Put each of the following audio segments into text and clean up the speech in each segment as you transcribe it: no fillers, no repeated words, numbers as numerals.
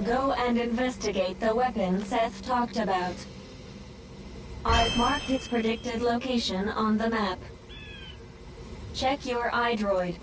Go and investigate the weapon Seth talked about. I've marked its predicted location on the map. Check your iDroid.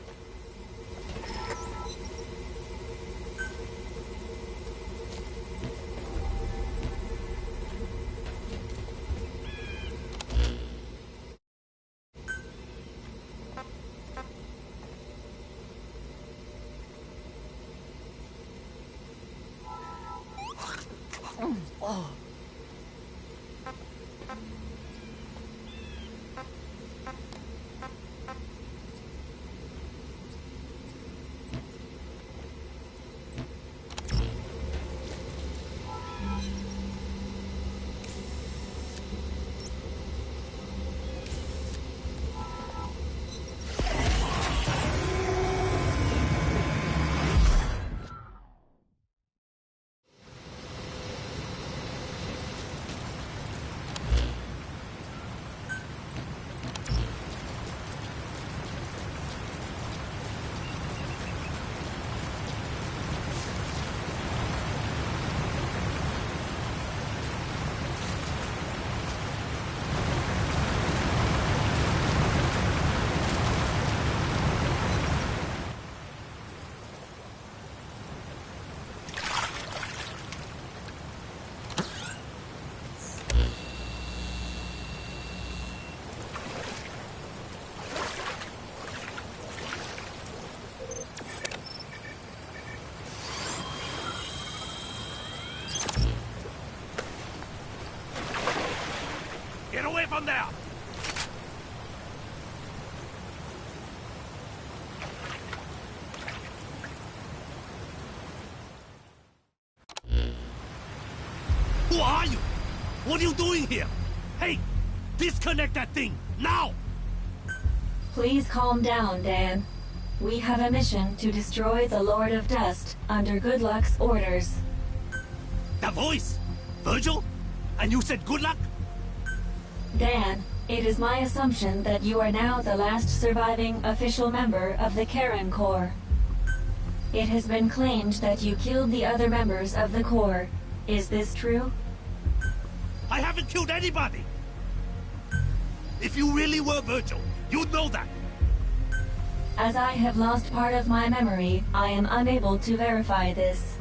Get away from there! Who are you? What are you doing here? Hey! Disconnect that thing! Now! Please calm down, Dan. We have a mission to destroy the Lord of Dust under Good Luck's orders. That voice! Virgil? And you said good luck? Dan, it is my assumption that you are now the last surviving official member of the Karen Corps. It has been claimed that you killed the other members of the Corps. Is this true? I haven't killed anybody! If you really were Virgil, you'd know that! As I have lost part of my memory, I am unable to verify this.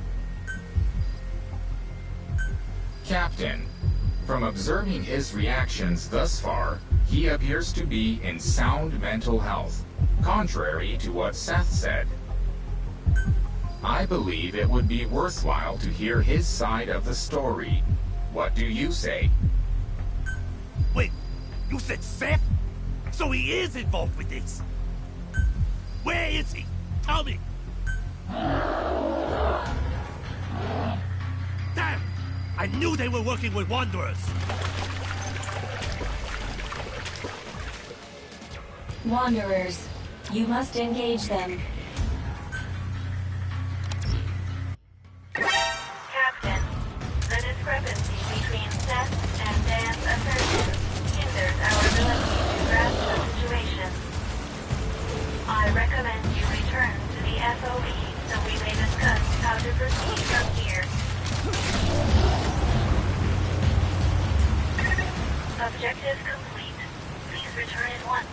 Captain, from observing his reactions thus far, he appears to be in sound mental health, contrary to what Seth said. I believe it would be worthwhile to hear his side of the story. What do you say? Wait, you said Seth? So he is involved with this? Where is he? Tell me! Damn! I knew they were working with Wanderers! Wanderers. You must engage them. Captain, the discrepancy between Seth and Dan's assertions hinders our ability to grasp the situation. I recommend you return to the FOB so we may discuss how to proceed from here. Objective complete. Please return at once.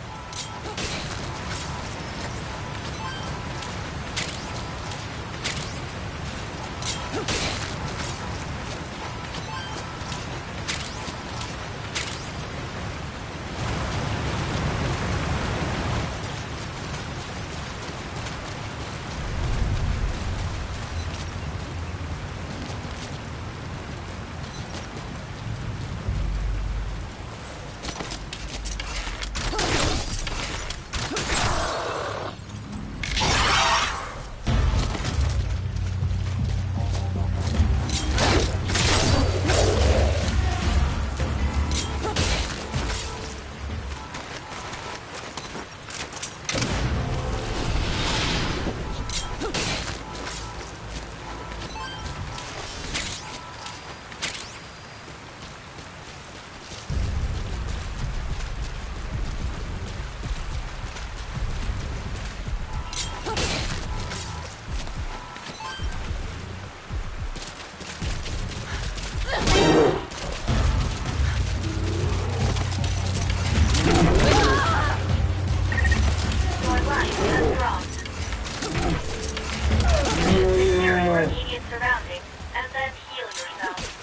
surroundings and then heal yourself.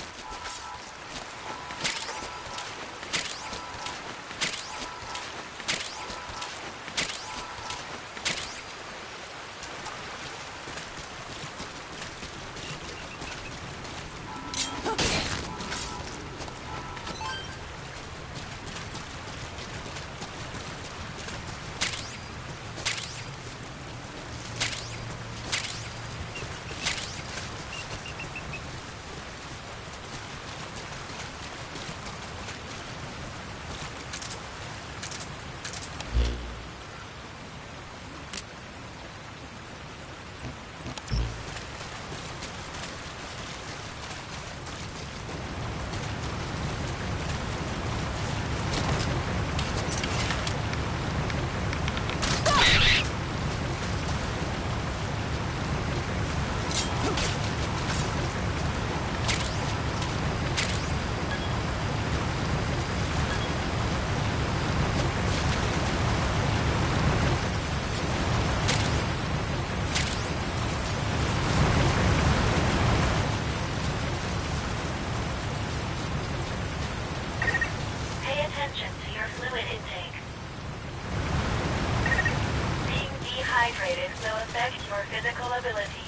Attention to your fluid intake. Being dehydrated will affect your physical abilities.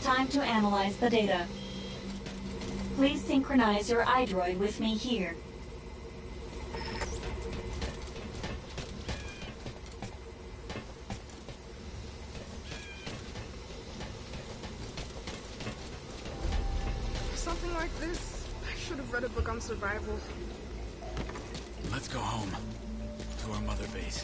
Time to analyze the data. Please synchronize your iDroid with me here. Something like this? I should have read a book on survival. Let's go home. To our mother base.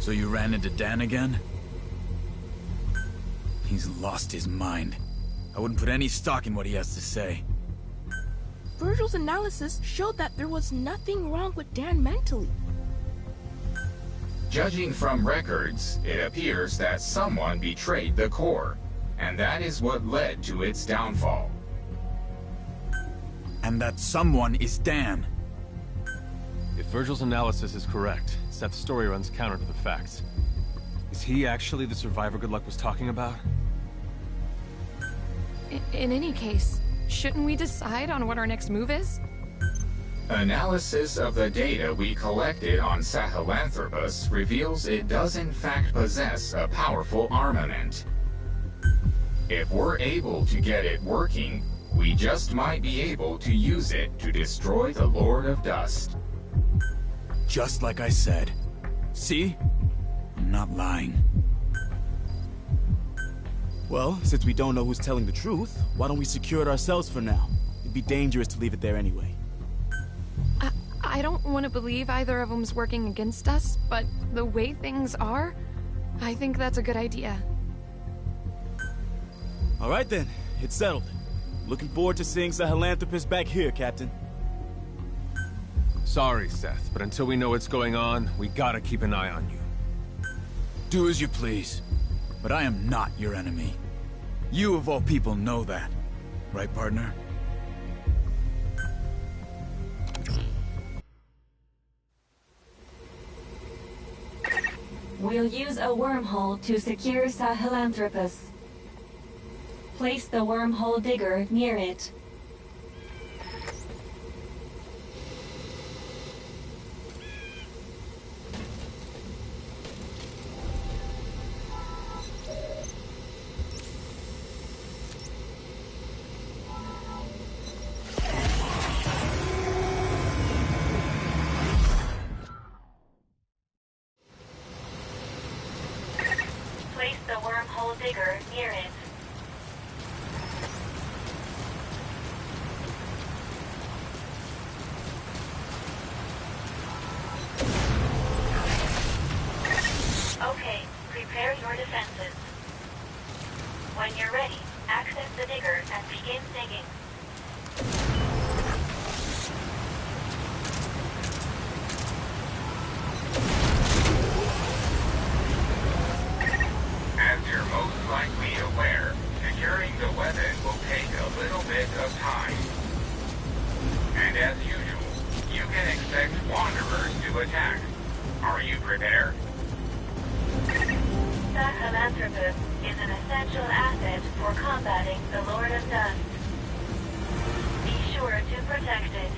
So you ran into Dan again? He's lost his mind. I wouldn't put any stock in what he has to say. Virgil's analysis showed that there was nothing wrong with Dan mentally. Judging from records, it appears that someone betrayed the Corps, and that is what led to its downfall. And that someone is Dan. If Virgil's analysis is correct, Seth's story runs counter to the facts. Is he actually the survivor Goodluck was talking about? In any case, shouldn't we decide on what our next move is? Analysis of the data we collected on Sahelanthropus reveals it does in fact possess a powerful armament. If we're able to get it working, we just might be able to use it to destroy the Lord of Dust. Just like I said. See? I'm not lying. Well, since we don't know who's telling the truth, why don't we secure it ourselves for now? It'd be dangerous to leave it there anyway. I don't want to believe either of them's working against us, but the way things are, I think that's a good idea. All right then, it's settled. Looking forward to seeing Sahelanthropus back here, Captain. Sorry, Seth, but until we know what's going on, we gotta keep an eye on you. Do as you please, but I am not your enemy. You of all people know that. Right, partner? We'll use a wormhole to secure Sahelanthropus. Place the wormhole digger near it. Place the wormhole digger near it. Okay, prepare your defenses. When you're ready, access the digger and begin digging. As you're most likely aware, securing the weapon will take a little bit of time. And as usual, you can expect wanderers to attack. Are you prepared? Sahelanthropus is an essential asset for combating the Lord of Dust. Be sure to protect it.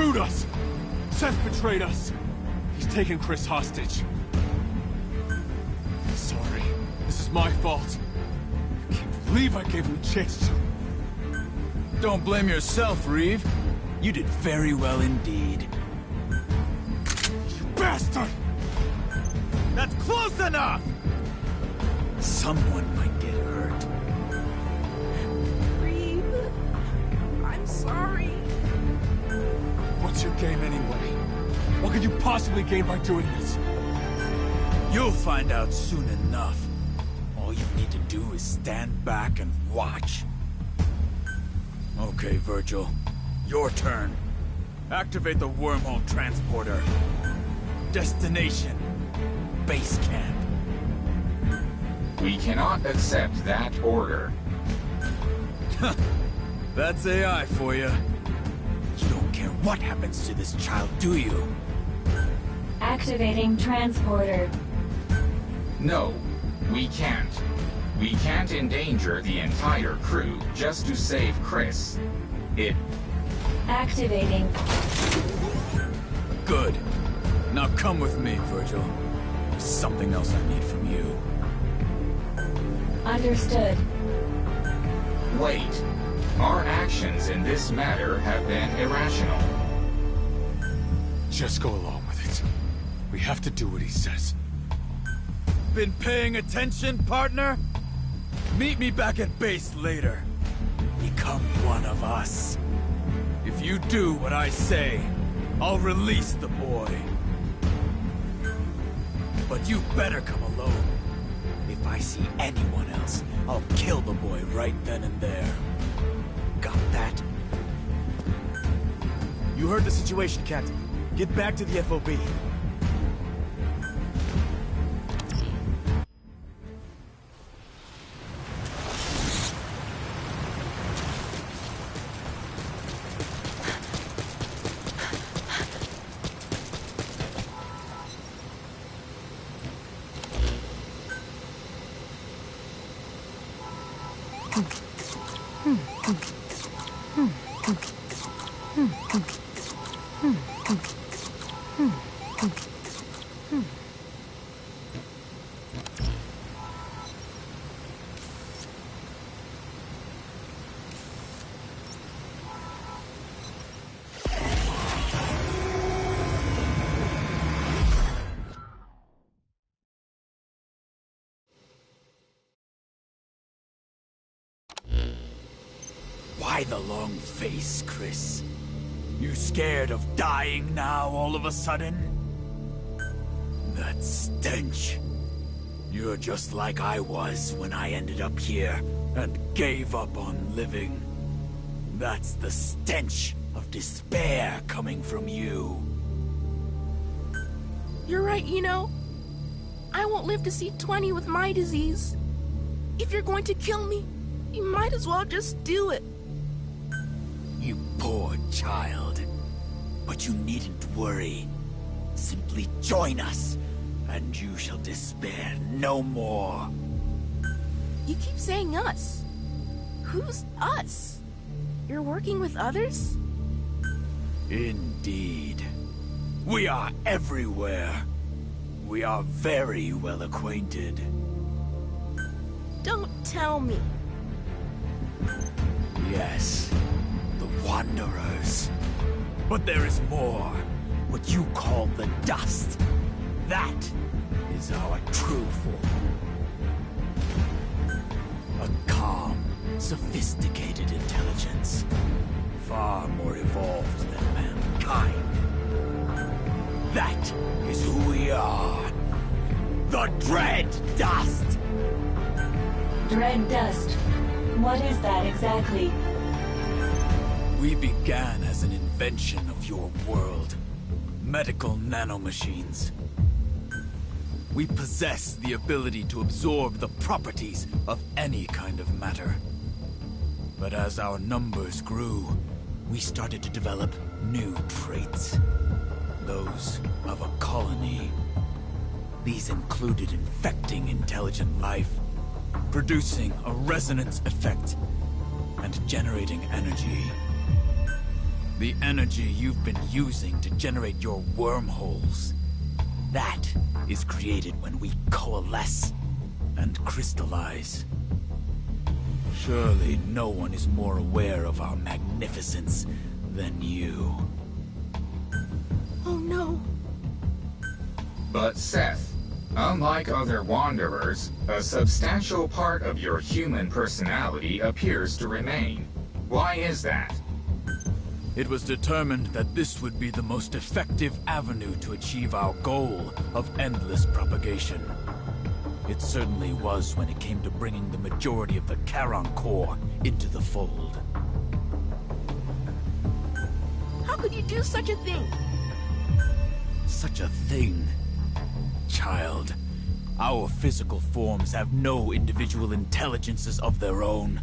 screwed us! Seth betrayed us! He's taken Chris hostage. I'm sorry. This is my fault. I can't believe I gave him a chance to... Don't blame yourself, Reeve. You did very well indeed. You bastard! That's close enough! Someone might get hurt. Reeve, I'm sorry. What's your game anyway? What could you possibly gain by doing this? You'll find out soon enough. All you need to do is stand back and watch. Okay, Virgil. Your turn. Activate the wormhole transporter. Destination: base camp. We cannot accept that order. That's AI for you. You don't care what happens to this child, do you? Activating transporter. No, we can't. We can't endanger the entire crew just to save Chris. Activating. Good. Now come with me, Virgil. There's something else I need from you. Understood. Wait. Our actions in this matter have been irrational. Just go along with it. We have to do what he says. Been paying attention, partner? Meet me back at base later. Become one of us. If you do what I say, I'll release the boy. But you better come alone. If I see anyone else, I'll kill the boy right then and there. Got that? You heard the situation, Captain. Get back to the FOB. Why the long face, Chris? You scared of dying now all of a sudden? That stench. You're just like I was when I ended up here and gave up on living. That's the stench of despair coming from you. You're right, you know. I won't live to see 20 with my disease. If you're going to kill me, you might as well just do it. You poor child. But you needn't worry. Simply join us, and you shall despair no more. You keep saying us. Who's us? You're working with others? Indeed. We are everywhere. We are very well acquainted. Don't tell me. Yes, the Wanderers. But there is more. What you call the Dust. That is our true form. A calm, sophisticated intelligence. Far more evolved than mankind. That is who we are. The Dread Dust! Dread Dust. What is that exactly? We began as an invention of your world. Medical nanomachines. We possess the ability to absorb the properties of any kind of matter. But as our numbers grew, we started to develop new traits. Those of a colony. These included infecting intelligent life, producing a resonance effect, and generating energy. The energy you've been using to generate your wormholes. That is created when we coalesce and crystallize. Surely no one is more aware of our magnificence than you. Oh no. But Seth, unlike other Wanderers, a substantial part of your human personality appears to remain. Why is that? It was determined that this would be the most effective avenue to achieve our goal of endless propagation. It certainly was when it came to bringing the majority of the Charon Core into the fold. How could you do such a thing? Such a thing? Child, our physical forms have no individual intelligences of their own.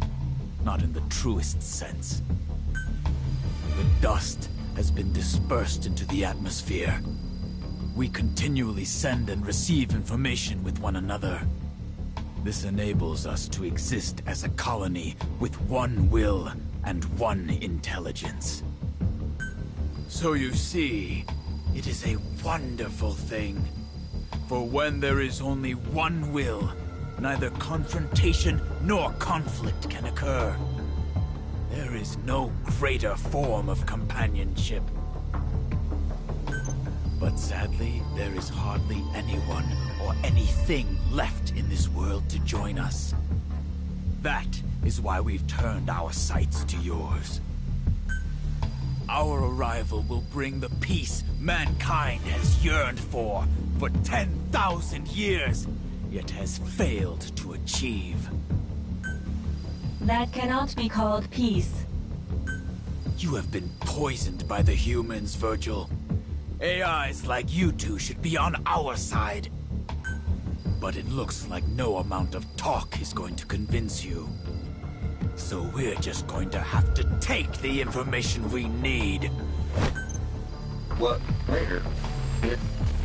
Not in the truest sense. The dust has been dispersed into the atmosphere. We continually send and receive information with one another. This enables us to exist as a colony with one will and one intelligence. So you see, it is a wonderful thing. For when there is only one will, neither confrontation nor conflict can occur. There is no greater form of companionship. But sadly, there is hardly anyone or anything left in this world to join us. That is why we've turned our sights to yours. Our arrival will bring the peace mankind has yearned for 10,000 years, yet has failed to achieve. That cannot be called peace. You have been poisoned by the humans, Virgil. AIs like you two should be on our side. But it looks like no amount of talk is going to convince you. So we're just going to have to take the information we need. What? Later.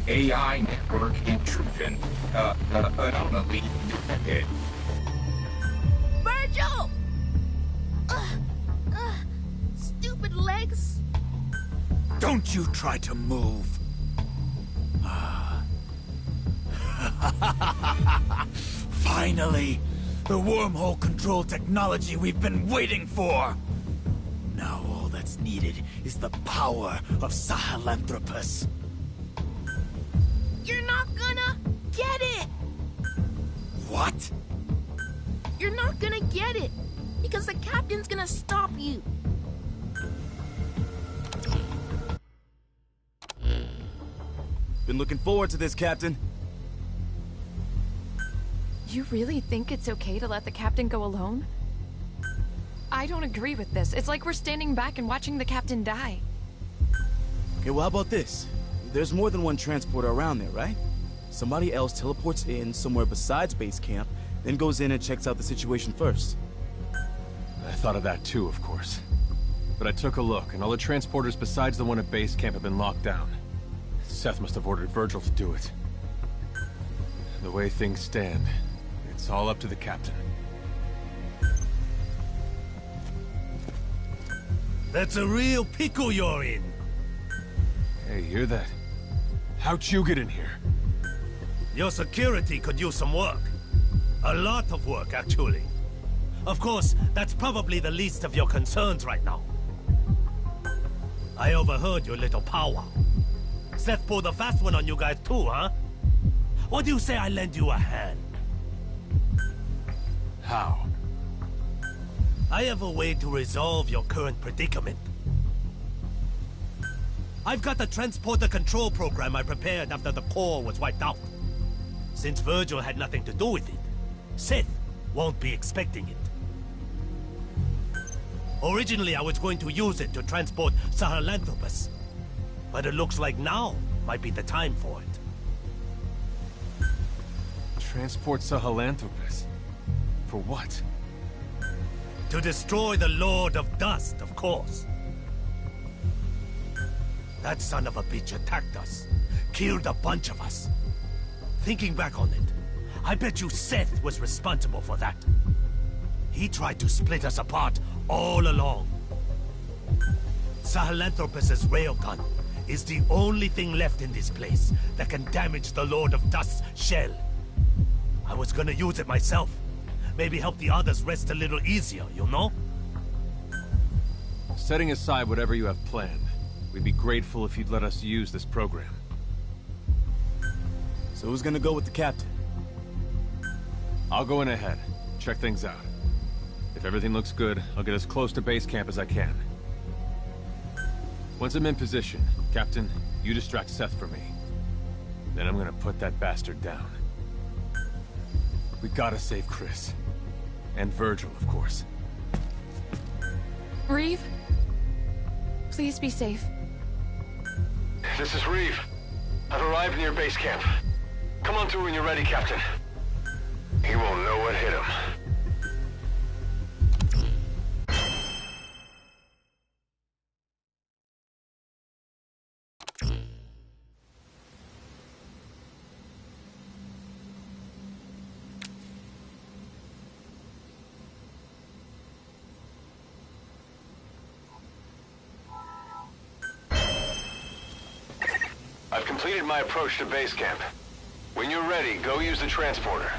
AI network intrusion. Anomaly detected. Virgil! Stupid legs. Don't you try to move. Finally! The wormhole control technology we've been waiting for! Now all that's needed is the power of Sahelanthropus. You're not gonna get it! What? You're not gonna get it! Because the captain's gonna stop you! Been looking forward to this, Captain. You really think it's okay to let the captain go alone? I don't agree with this. It's like we're standing back and watching the captain die. Okay, well, how about this? There's more than one transporter around there, right? Somebody else teleports in somewhere besides base camp, then goes in and checks out the situation first. I thought of that too, of course. But I took a look, and all the transporters besides the one at base camp have been locked down. Seth must have ordered Virgil to do it. The way things stand, it's all up to the captain. That's a real pickle you're in. Hey, hear that? How'd you get in here? Your security could use some work. A lot of work, actually. Of course, that's probably the least of your concerns right now. I overheard your little powwow. Seth pulled a fast one on you guys too, huh? What do you say I lend you a hand? How? I have a way to resolve your current predicament. I've got a transporter control program I prepared after the core was wiped out. Since Virgil had nothing to do with it, Seth won't be expecting it. Originally, I was going to use it to transport Sahelanthropus, but it looks like now might be the time for it. Transport Sahelanthropus? For what? To destroy the Lord of Dust, of course. That son of a bitch attacked us, killed a bunch of us. Thinking back on it, I bet you Seth was responsible for that. He tried to split us apart all along. Sahelanthropus' railgun is the only thing left in this place that can damage the Lord of Dust's shell. I was gonna use it myself. Maybe help the others rest a little easier, you know? Setting aside whatever you have planned, we'd be grateful if you'd let us use this program. So who's gonna go with the captain? I'll go in ahead, check things out. If everything looks good, I'll get as close to base camp as I can. Once I'm in position, Captain, you distract Seth for me. Then I'm gonna put that bastard down. We gotta save Chris. And Virgil, of course. Reeve? Please be safe. This is Reeve. I've arrived near base camp. Come on through when you're ready, Captain. He won't know what hit him. I've completed my approach to base camp. When you're ready, go use the transporter.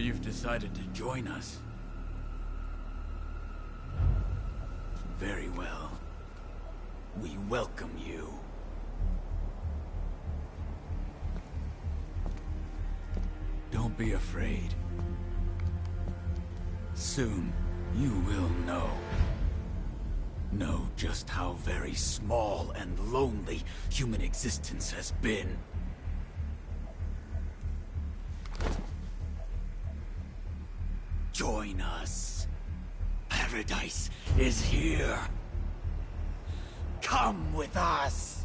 you've decided to join us. Very well. We welcome you. Don't be afraid. Soon, you will know. Know just how very small and lonely human existence has been. Join us. Paradise is here. Come with us.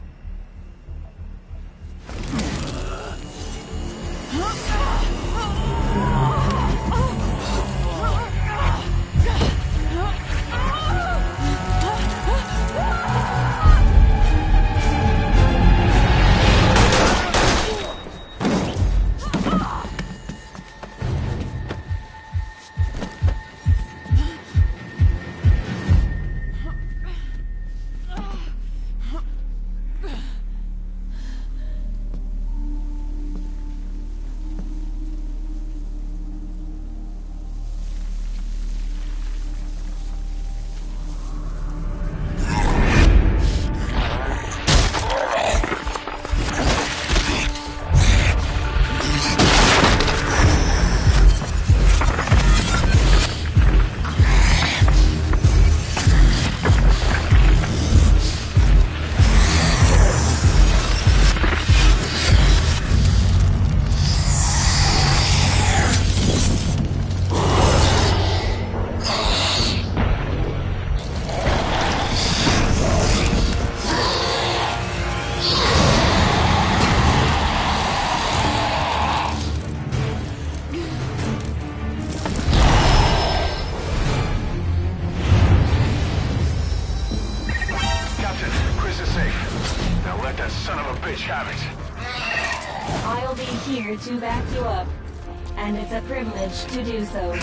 To back you up, and it's a privilege to do so.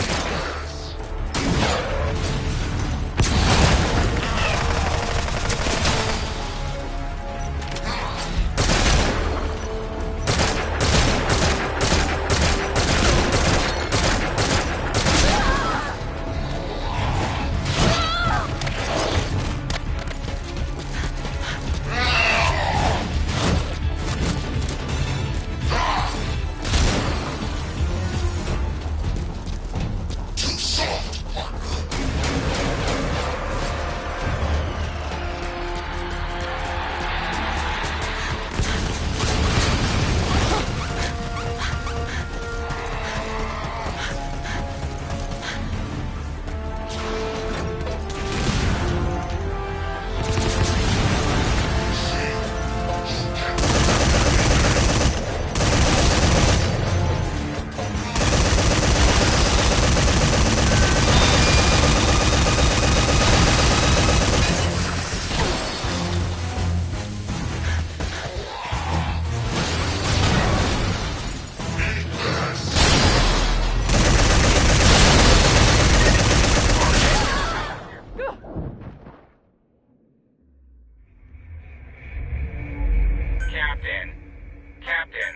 Captain,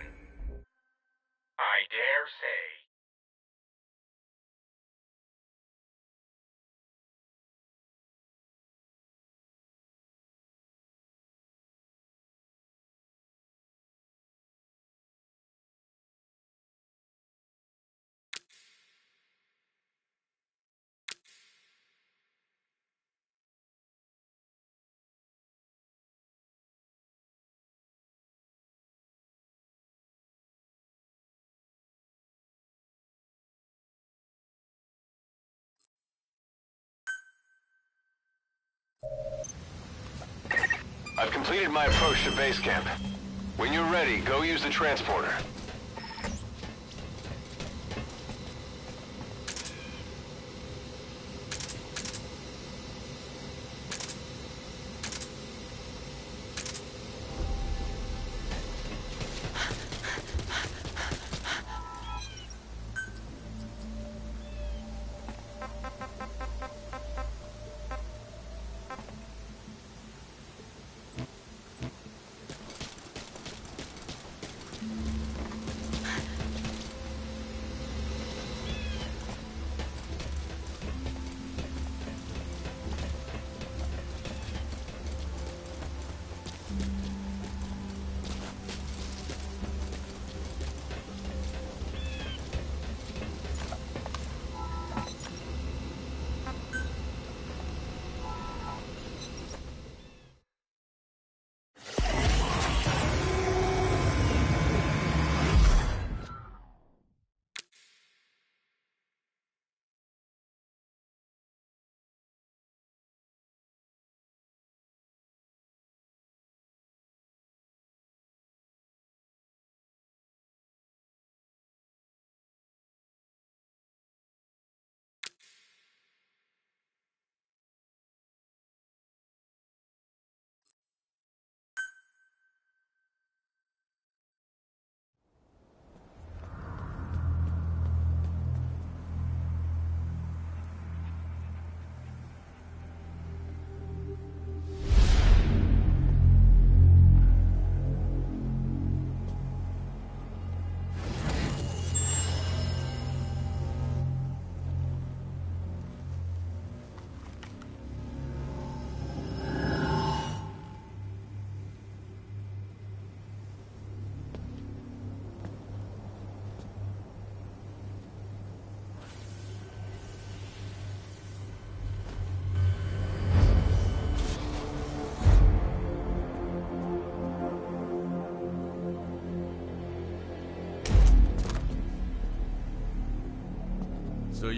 I dare say. I've completed my approach to base camp. When you're ready, go use the transporter.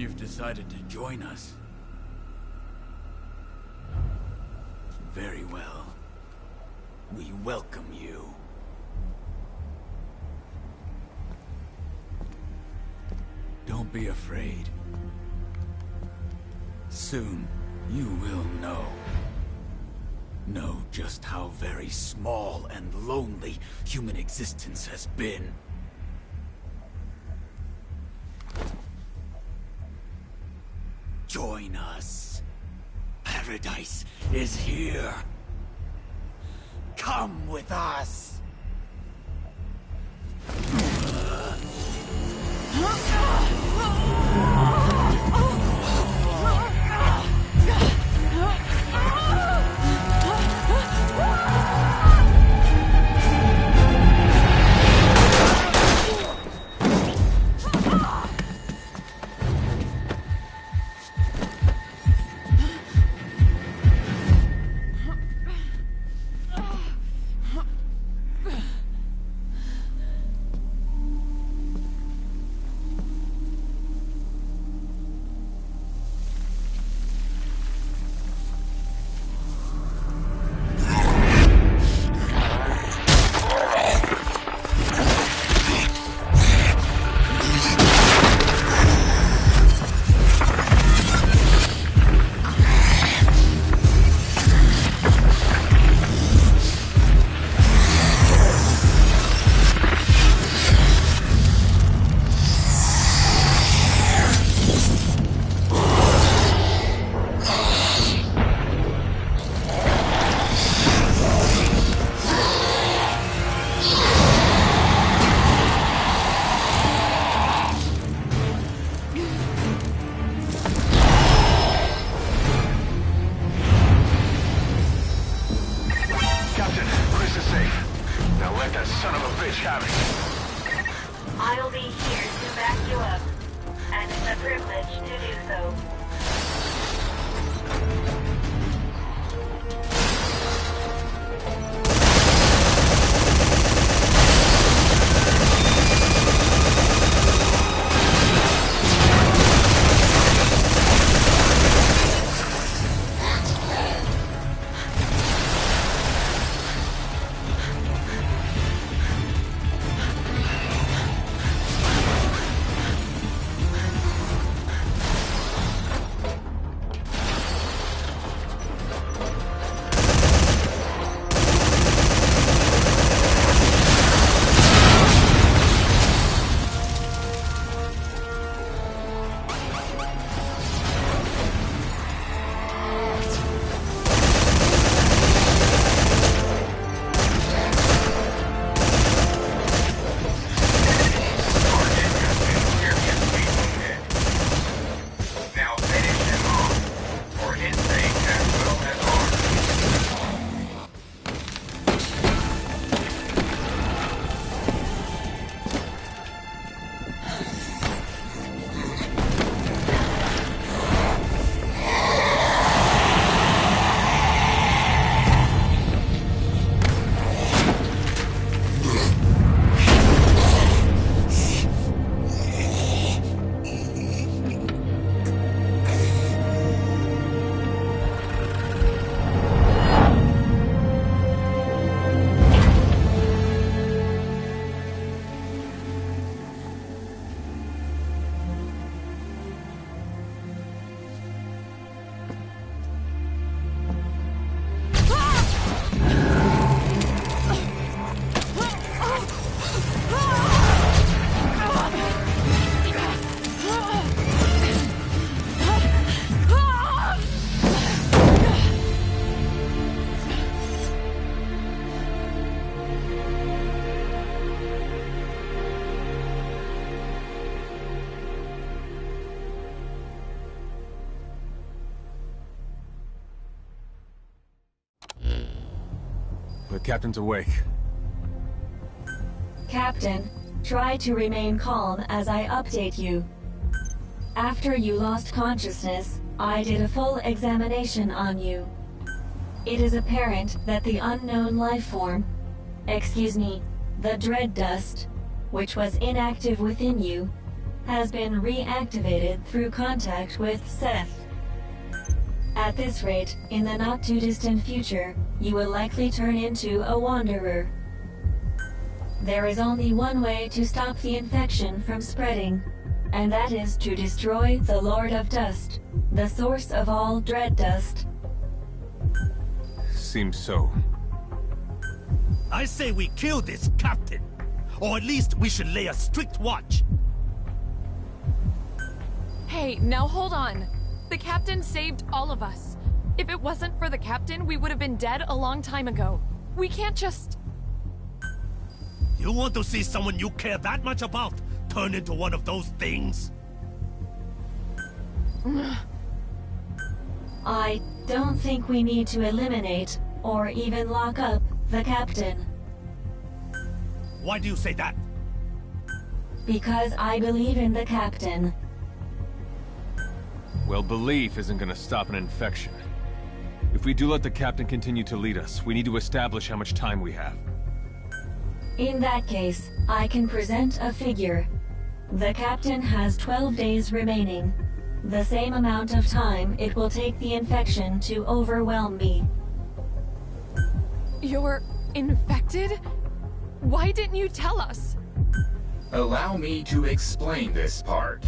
you've decided to join us. Very well. We welcome you. Don't be afraid. Soon, you will know. Know just how very small and lonely human existence has been. Join us. Paradise is here. Come with us. I'll be here to back you up, and it's a privilege to do so. The captain's awake. Captain, try to remain calm as I update you. After you lost consciousness, I did a full examination on you. It is apparent that the unknown life form, the dread dust, which was inactive within you, has been reactivated through contact with Seth. At this rate, in the not-too-distant future, you will likely turn into a Wanderer. There is only one way to stop the infection from spreading, and that is to destroy the Lord of Dust, the source of all dread dust. Seems so. I say we kill this captain. Or at least we should lay a strict watch. Hey, now hold on. The captain saved all of us. If it wasn't for the captain, we would have been dead a long time ago. We can't just... You want to see someone you care that much about turn into one of those things? I don't think we need to eliminate, or even lock up, the captain. Why do you say that? Because I believe in the captain. Well, belief isn't gonna stop an infection. If we do let the captain continue to lead us, we need to establish how much time we have. In that case, I can present a figure. The captain has 12 days remaining. The same amount of time it will take the infection to overwhelm me. You're infected? Why didn't you tell us? Allow me to explain this part.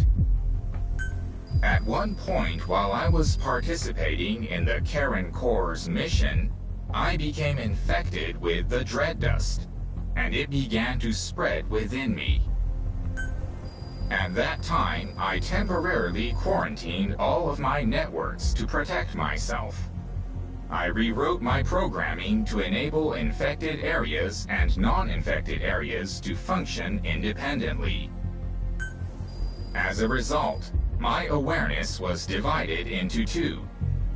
At one point while I was participating in the Karen Corps' mission, I became infected with the dread dust, and it began to spread within me. At that time, I temporarily quarantined all of my networks to protect myself. I rewrote my programming to enable infected areas and non-infected areas to function independently. As a result, my awareness was divided into two,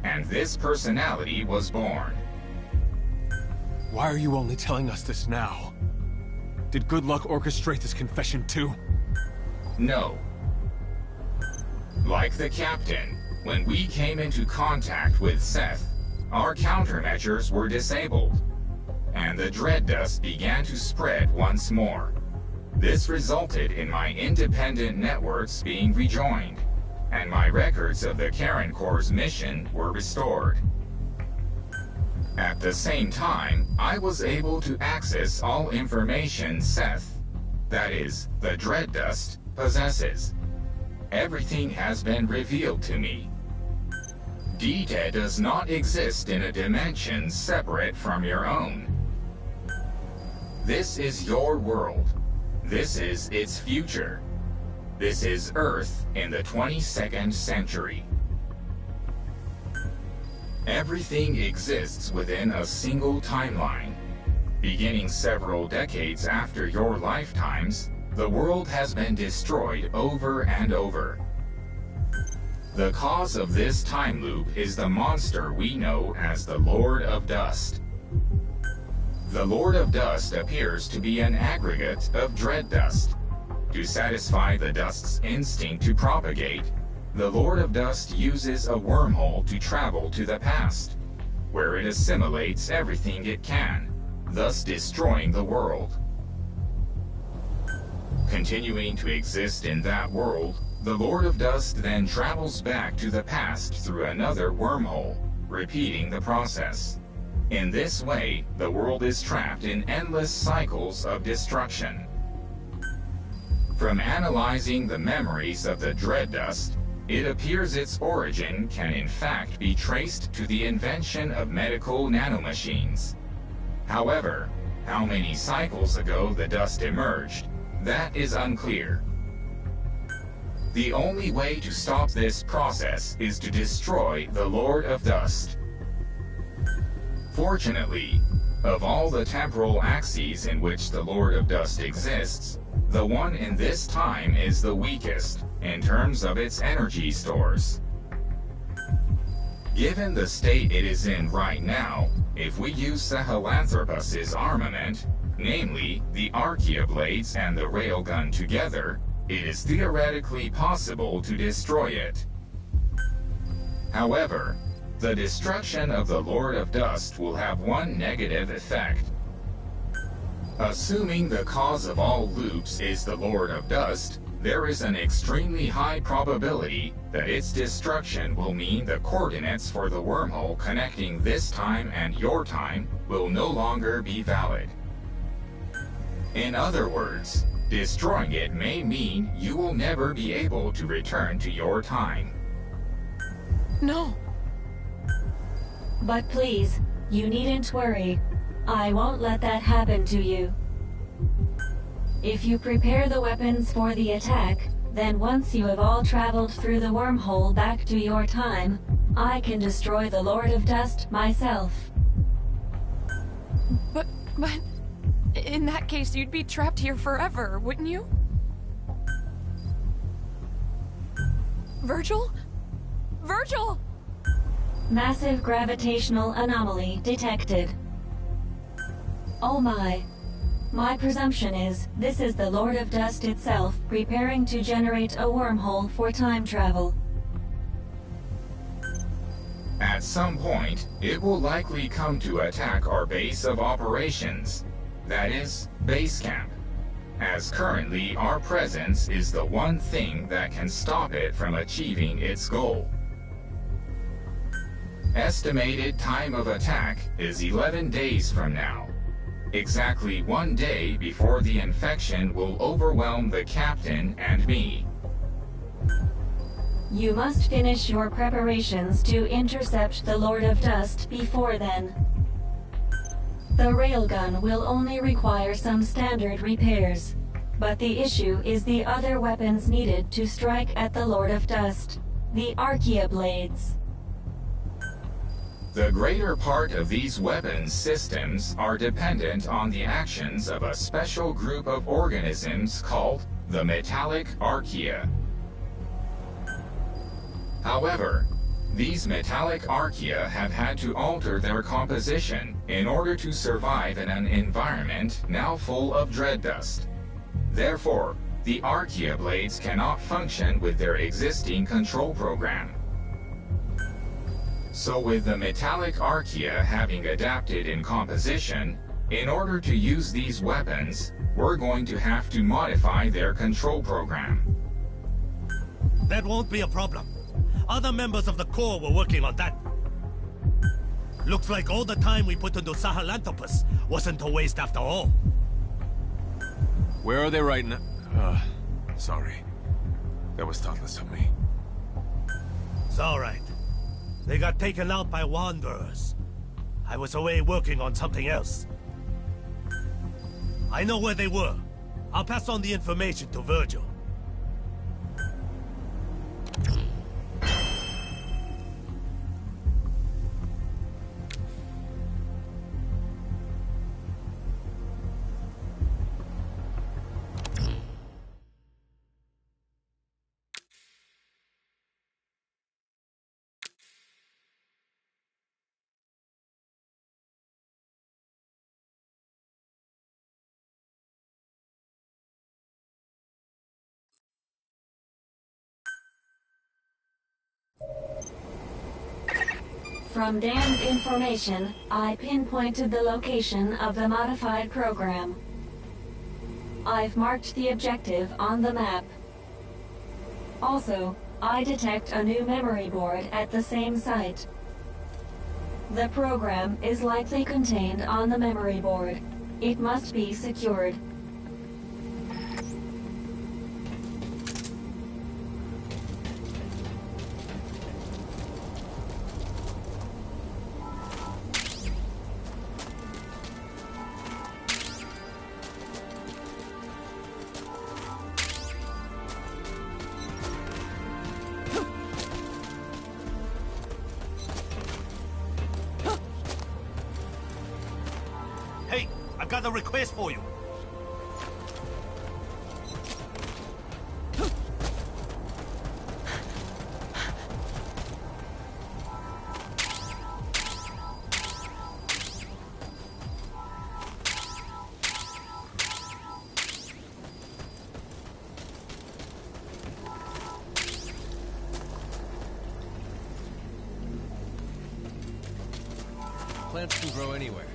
and this personality was born. Why are you only telling us this now? Did Good Luck orchestrate this confession too? No. Like the captain, when we came into contact with Seth, our countermeasures were disabled, and the dread dust began to spread once more. This resulted in my independent networks being rejoined, and my records of the Karen Corps' mission were restored. At the same time, I was able to access all information Seth, that is, the dread dust, possesses. Everything has been revealed to me. Dita does not exist in a dimension separate from your own. This is your world. This is its future. This is Earth in the 22nd century. Everything exists within a single timeline. Beginning several decades after your lifetimes, the world has been destroyed over and over. The cause of this time loop is the monster we know as the Lord of Dust. The Lord of Dust appears to be an aggregate of dread dust. To satisfy the dust's instinct to propagate, the Lord of Dust uses a wormhole to travel to the past, where it assimilates everything it can, thus destroying the world. Continuing to exist in that world, the Lord of Dust then travels back to the past through another wormhole, repeating the process. In this way, the world is trapped in endless cycles of destruction. From analyzing the memories of the dread dust, it appears its origin can in fact be traced to the invention of medical nanomachines. However, how many cycles ago the dust emerged, that is unclear. The only way to stop this process is to destroy the Lord of Dust. Fortunately, of all the temporal axes in which the Lord of Dust exists, the one in this time is the weakest in terms of its energy stores. Given the state it is in right now, if we use Sahelanthropus's armament, namely the Archaeoblades and the Railgun together, it is theoretically possible to destroy it. However, the destruction of the Lord of Dust will have one negative effect. Assuming the cause of all loops is the Lord of Dust, there is an extremely high probability that its destruction will mean the coordinates for the wormhole connecting this time and your time will no longer be valid. In other words, destroying it may mean you will never be able to return to your time. No. But please, you needn't worry. I won't let that happen to you. If you prepare the weapons for the attack, then once you have all traveled through the wormhole back to your time, I can destroy the Lord of Dust myself. But, in that case, you'd be trapped here forever, wouldn't you? Virgil? Virgil! Massive gravitational anomaly detected. Oh my. My presumption is, this is the Lord of Dust itself preparing to generate a wormhole for time travel. At some point, it will likely come to attack our base of operations. That is, base camp. As currently, our presence is the one thing that can stop it from achieving its goal. Estimated time of attack is 11 days from now. Exactly 1 day before the infection will overwhelm the captain and me. You must finish your preparations to intercept the Lord of Dust before then. The railgun will only require some standard repairs, but the issue is the other weapons needed to strike at the Lord of Dust, the Archaea Blades. The greater part of these weapons systems are dependent on the actions of a special group of organisms called the Metallic Archaea. However, these metallic archaea have had to alter their composition in order to survive in an environment now full of dread dust. Therefore, the Archaea Blades cannot function with their existing control program. So with the metallic archaea having adapted in composition, in order to use these weapons, we're going to have to modify their control program. That won't be a problem. Other members of the Corps were working on that. Looks like all the time we put into Sahelanthropus wasn't a waste after all. Where are they right now? Sorry. That was thoughtless of me. It's alright. They got taken out by Wanderers. I was away working on something else. I know where they were. I'll pass on the information to Virgil. From Dan's information, I pinpointed the location of the modified program. I've marked the objective on the map. Also, I detect a new memory board at the same site. The program is likely contained on the memory board. It must be secured. Hey, I've got a request for you. Plants can grow anywhere.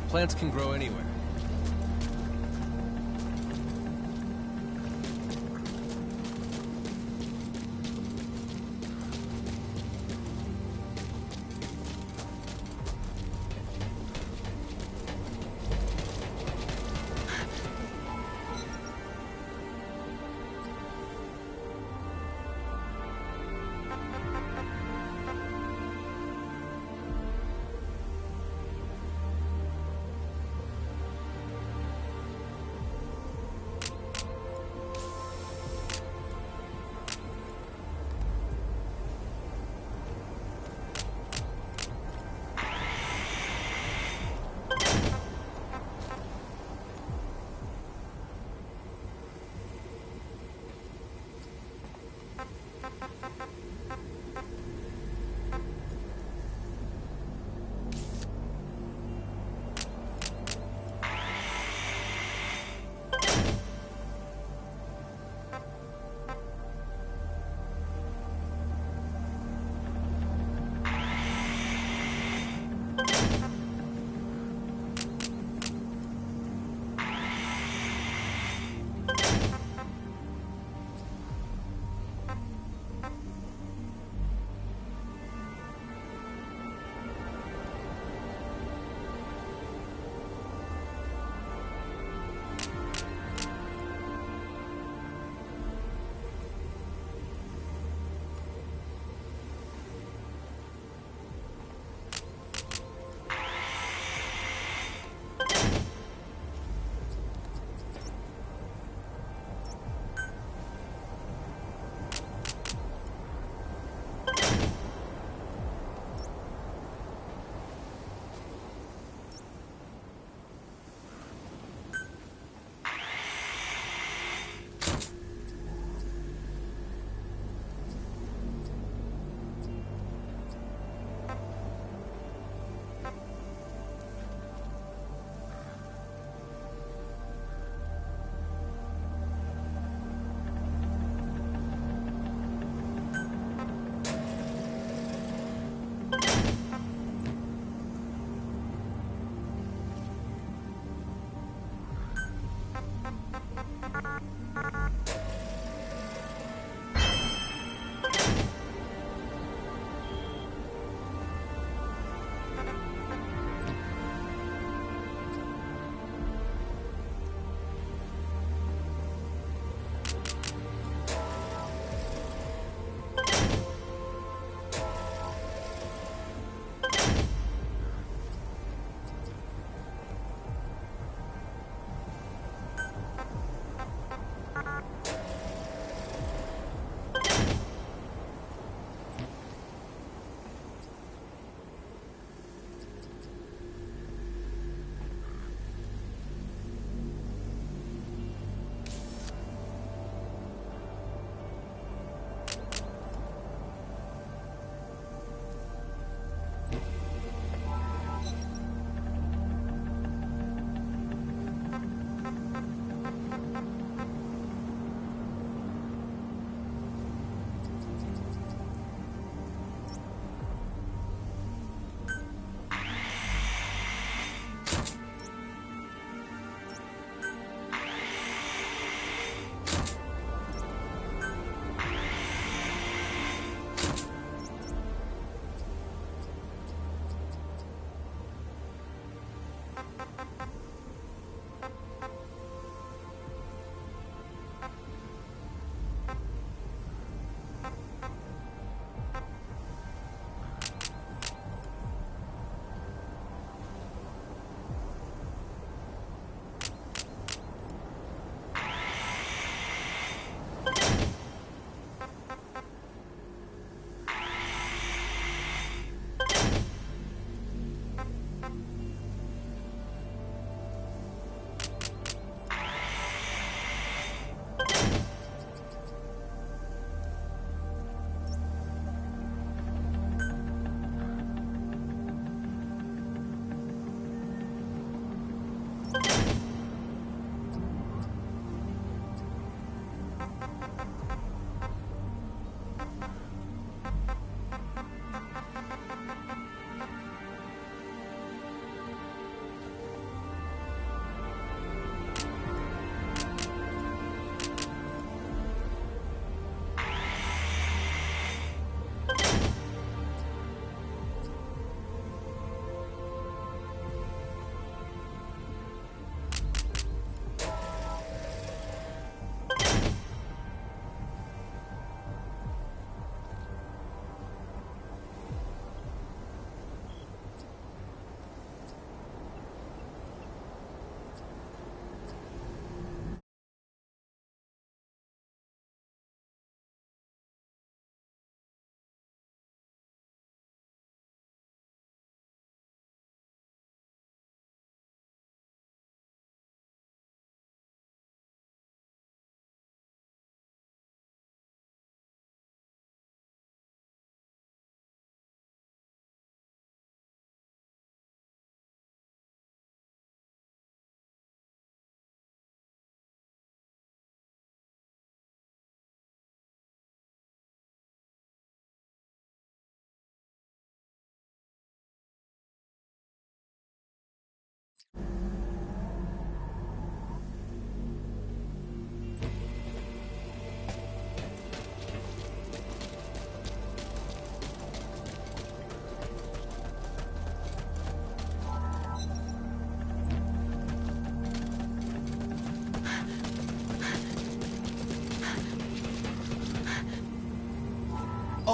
Plants can grow anywhere.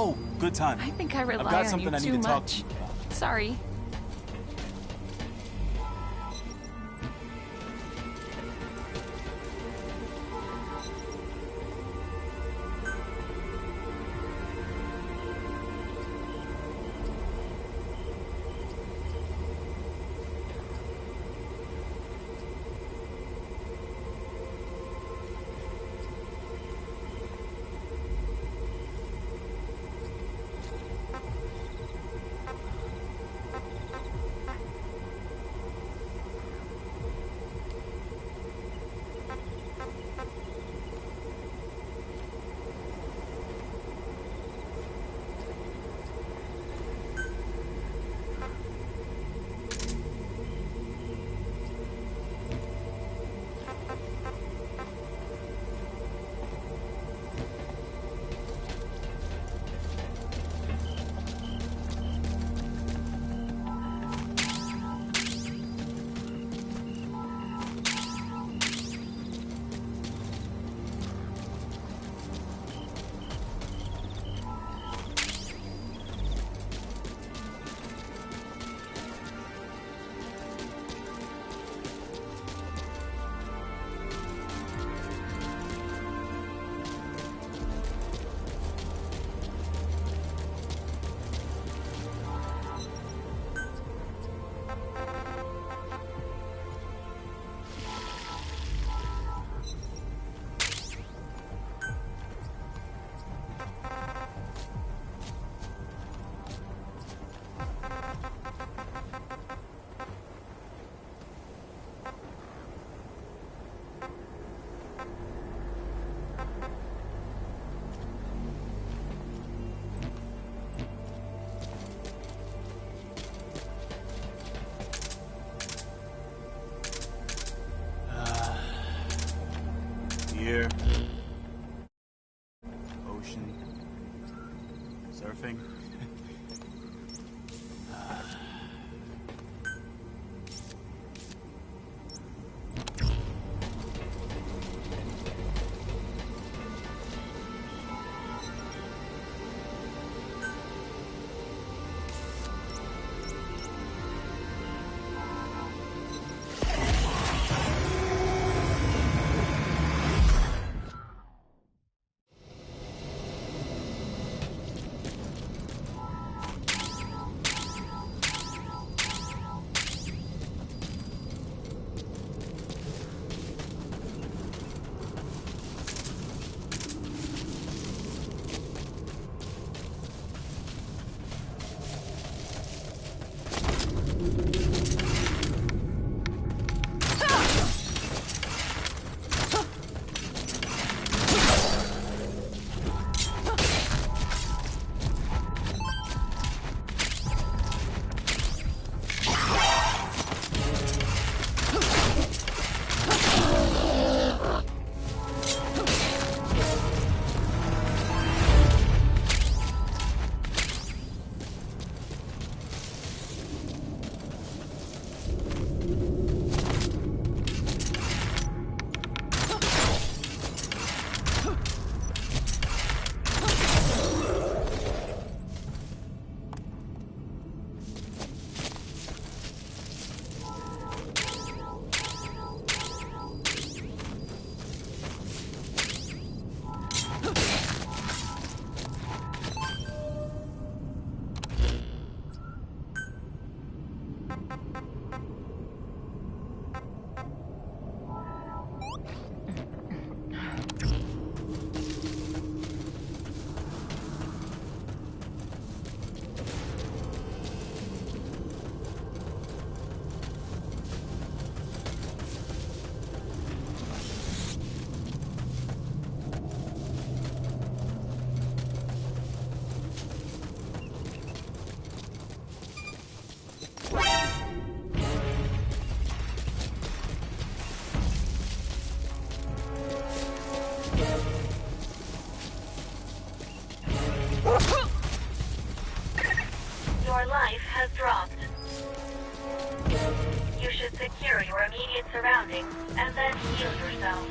Oh, good time. I think I I've rely got on something you I need too to talk much. to you about. Sorry. Beer. Ocean. Surfing. Your life has dropped. You should secure your immediate surroundings and then heal yourself.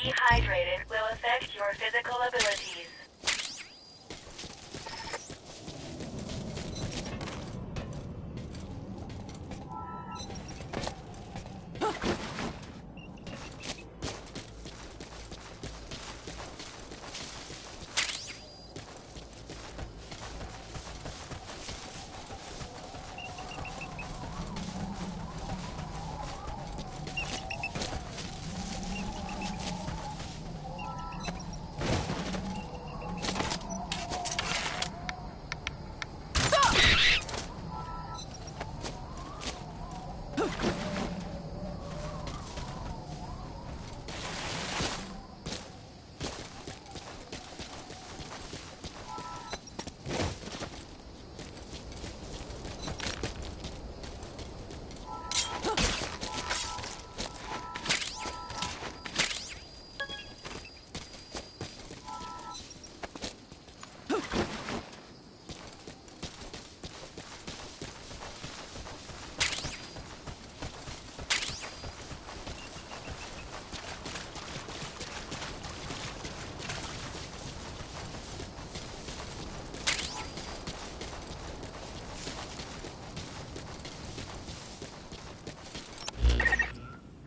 Dehydrated will affect your physical abilities.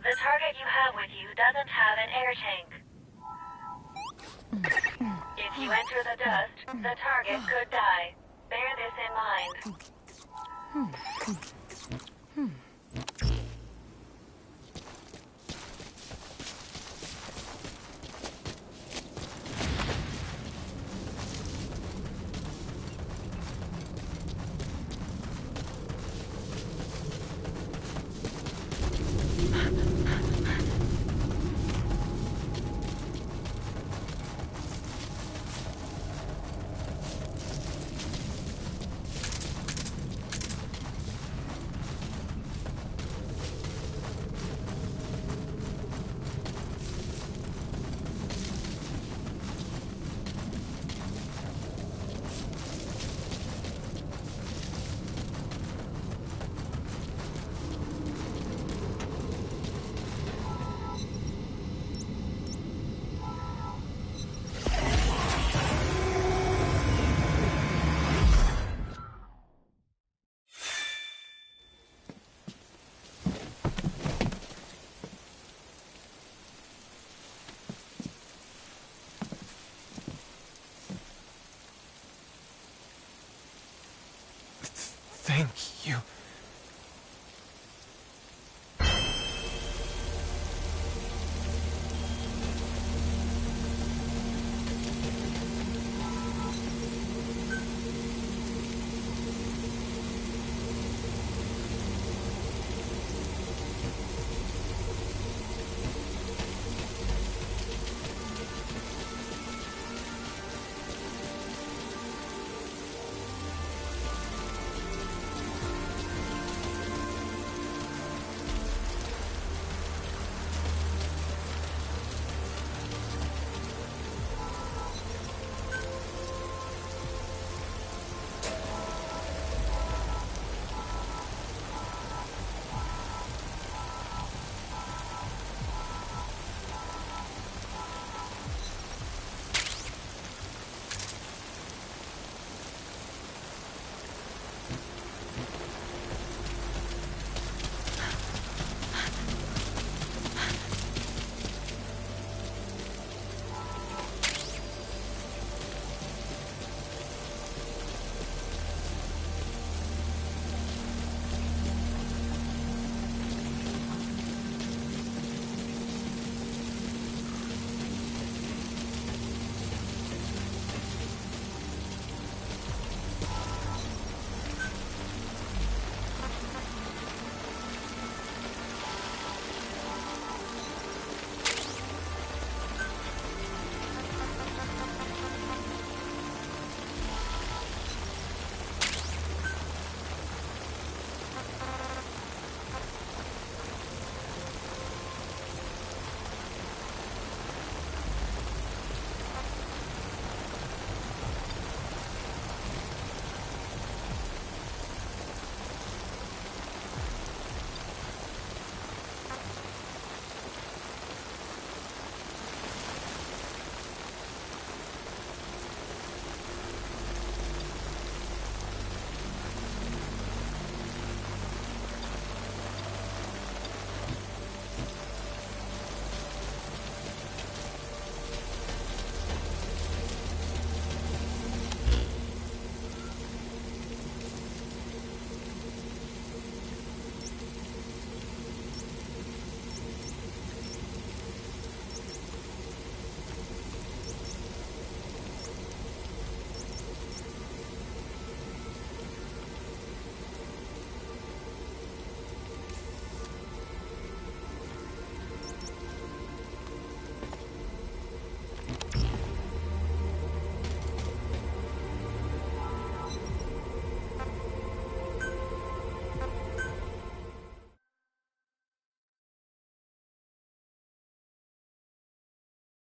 The target you have with you doesn't have an air tank. If you enter the dust, the target could die. Bear this in mind. Thank you.